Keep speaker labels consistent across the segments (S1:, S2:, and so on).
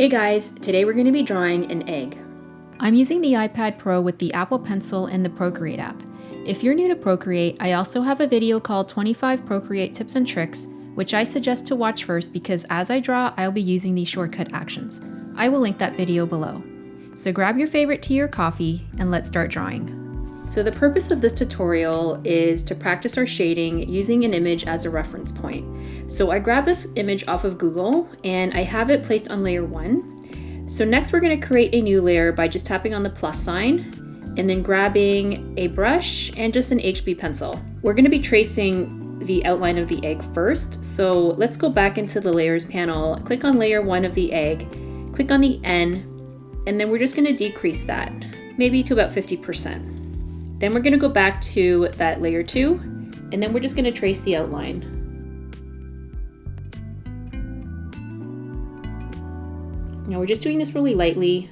S1: Hey guys, today we're going to be drawing an egg. I'm using the iPad Pro with the Apple Pencil and the Procreate app. If you're new to Procreate, I also have a video called 25 Procreate Tips and Tricks, which I suggest to watch first because as I draw, I'll be using these shortcut actions. I will link that video below. So grab your favorite tea or coffee and let's start drawing. So the purpose of this tutorial is to practice our shading using an image as a reference point. So I grabbed this image off of Google and I have it placed on layer 1. So next we're going to create a new layer by just tapping on the plus sign and then grabbing a brush and just an HB pencil. We're going to be tracing the outline of the egg first. So let's go back into the layers panel, click on layer 1 of the egg, click on the N, and then we're just going to decrease that, maybe to about 50%. Then we're going to go back to that layer 2, and then we're just going to trace the outline. Now we're just doing this really lightly.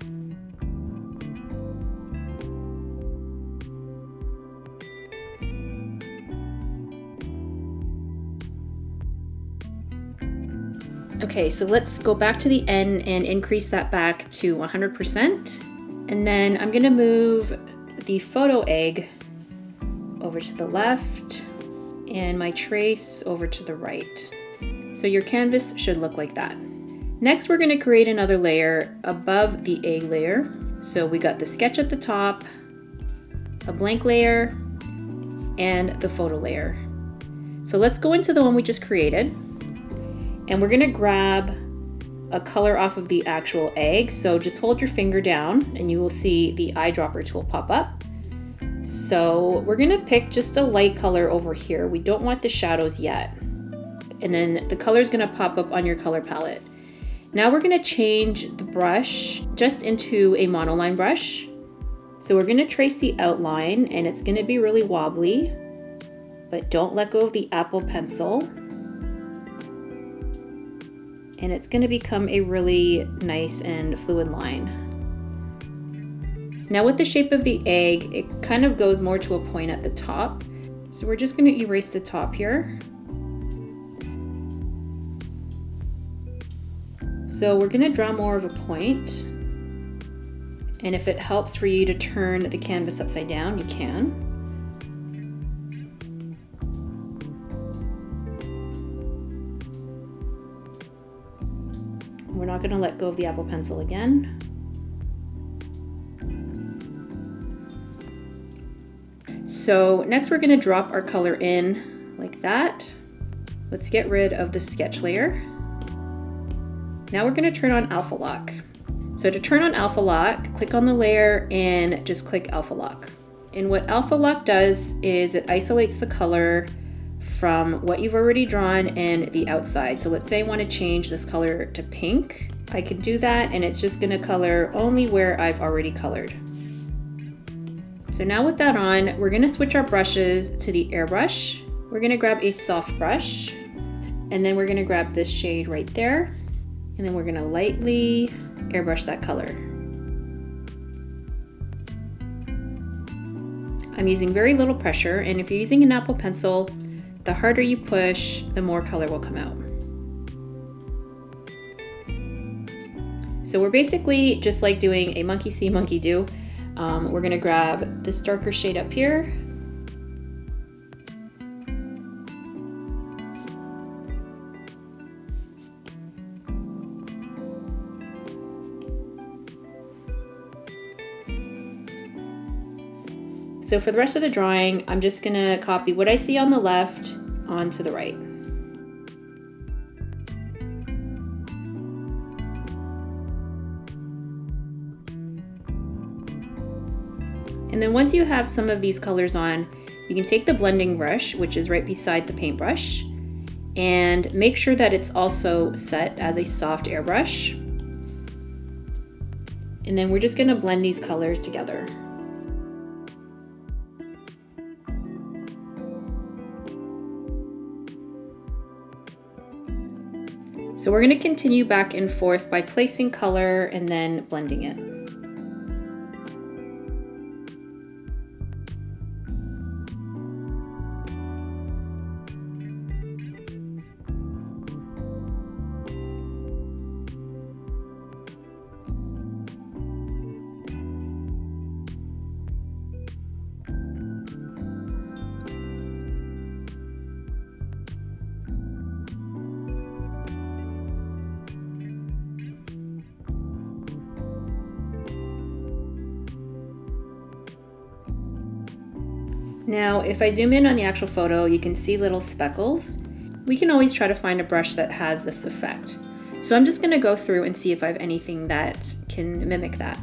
S1: Okay, so let's go back to the N and increase that back to 100%. And then I'm going to move the photo egg over to the left and my trace over to the right. So your canvas should look like that. Next, we're going to create another layer above the egg layer. So we got the sketch at the top, a blank layer, and the photo layer. So let's go into the one we just created, and we're going to grab a color off of the actual egg. So just hold your finger down and you will see the eyedropper tool pop up. So we're gonna pick just a light color over here. We don't want the shadows yet. And then the color is gonna pop up on your color palette. Now we're gonna change the brush just into a monoline brush. So we're gonna trace the outline and it's gonna be really wobbly, but don't let go of the Apple Pencil. And it's going to become a really nice and fluid line. Now with the shape of the egg, it kind of goes more to a point at the top. So we're just going to erase the top here. So we're going to draw more of a point. And if it helps for you to turn the canvas upside down, you can. We're not going to let go of the Apple Pencil again. So next we're going to drop our color in like that. Let's get rid of the sketch layer. Now we're going to turn on Alpha Lock. So to turn on Alpha Lock, click on the layer and just click Alpha Lock. And what Alpha Lock does is it isolates the color from what you've already drawn and the outside. So let's say I want to change this color to pink. I can do that and it's just going to color only where I've already colored. So now with that on, we're going to switch our brushes to the airbrush. We're going to grab a soft brush and then we're going to grab this shade right there. And then we're going to lightly airbrush that color. I'm using very little pressure, and if you're using an Apple Pencil, the harder you push, the more color will come out. So we're basically just like doing a monkey see, monkey do. We're gonna grab this darker shade up here. So for the rest of the drawing, I'm just gonna copy what I see on the left onto the right. And then once you have some of these colors on, you can take the blending brush, which is right beside the paintbrush, and make sure that it's also set as a soft airbrush. And then we're just gonna blend these colors together. So we're going to continue back and forth by placing color and then blending it. Now, if I zoom in on the actual photo, you can see little speckles. We can always try to find a brush that has this effect. So I'm just gonna go through and see if I have anything that can mimic that.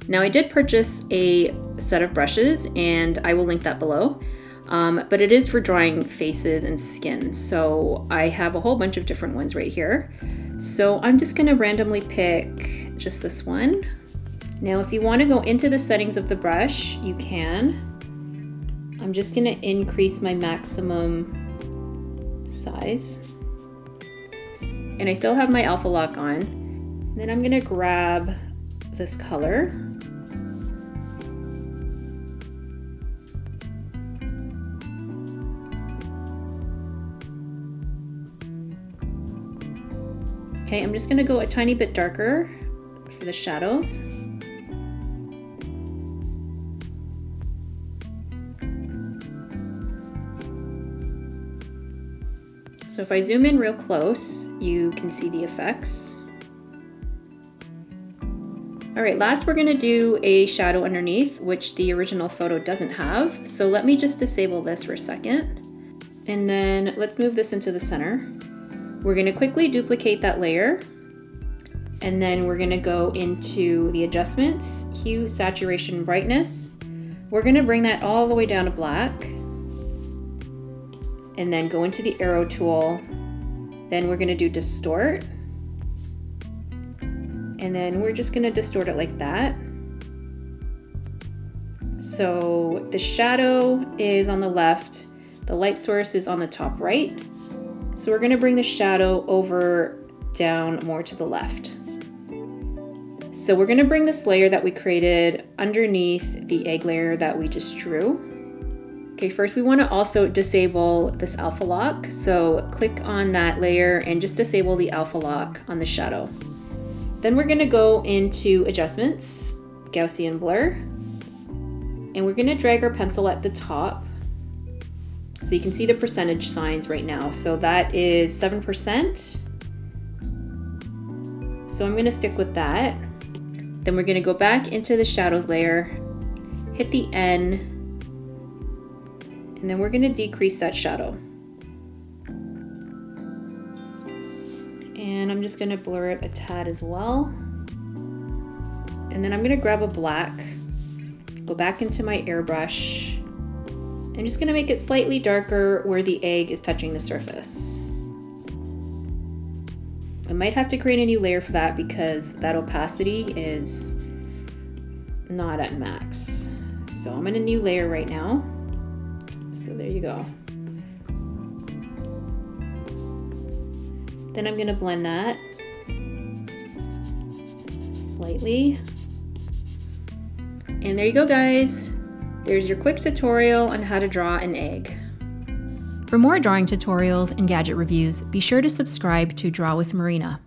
S1: Now I did purchase a set of brushes and I will link that below, but it is for drawing faces and skin. So I have a whole bunch of different ones right here. So I'm just gonna randomly pick just this one. Now if you wanna go into the settings of the brush, you can. I'm just gonna increase my maximum size. And I still have my alpha lock on. And then I'm gonna grab this color. Okay, I'm just gonna go a tiny bit darker for the shadows. So if I zoom in real close, you can see the effects. All right, last we're gonna do a shadow underneath, which the original photo doesn't have. So let me just disable this for a second. And then let's move this into the center. We're gonna quickly duplicate that layer. And then we're gonna go into the adjustments, hue, saturation, brightness. We're gonna bring that all the way down to black. And then go into the arrow tool. Then we're gonna do distort. And then we're just gonna distort it like that. So the shadow is on the left, the light source is on the top right. So we're gonna bring the shadow over down more to the left. So we're gonna bring this layer that we created underneath the egg layer that we just drew. Okay, first we wanna also disable this alpha lock. So click on that layer and just disable the alpha lock on the shadow. Then we're gonna go into adjustments, Gaussian blur, and we're gonna drag our pencil at the top. So you can see the percentage signs right now. So that is 7%. So I'm gonna stick with that. Then we're gonna go back into the shadows layer, hit the N, and then we're gonna decrease that shadow. And I'm just gonna blur it a tad as well. And then I'm gonna grab a black, go back into my airbrush. I'm just gonna make it slightly darker where the egg is touching the surface. I might have to create a new layer for that because that opacity is not at max. So I'm in a new layer right now. So there you go. Then I'm gonna blend that slightly. And there you go, guys. There's your quick tutorial on how to draw an egg. For more drawing tutorials and gadget reviews, be sure to subscribe to Draw with Marina.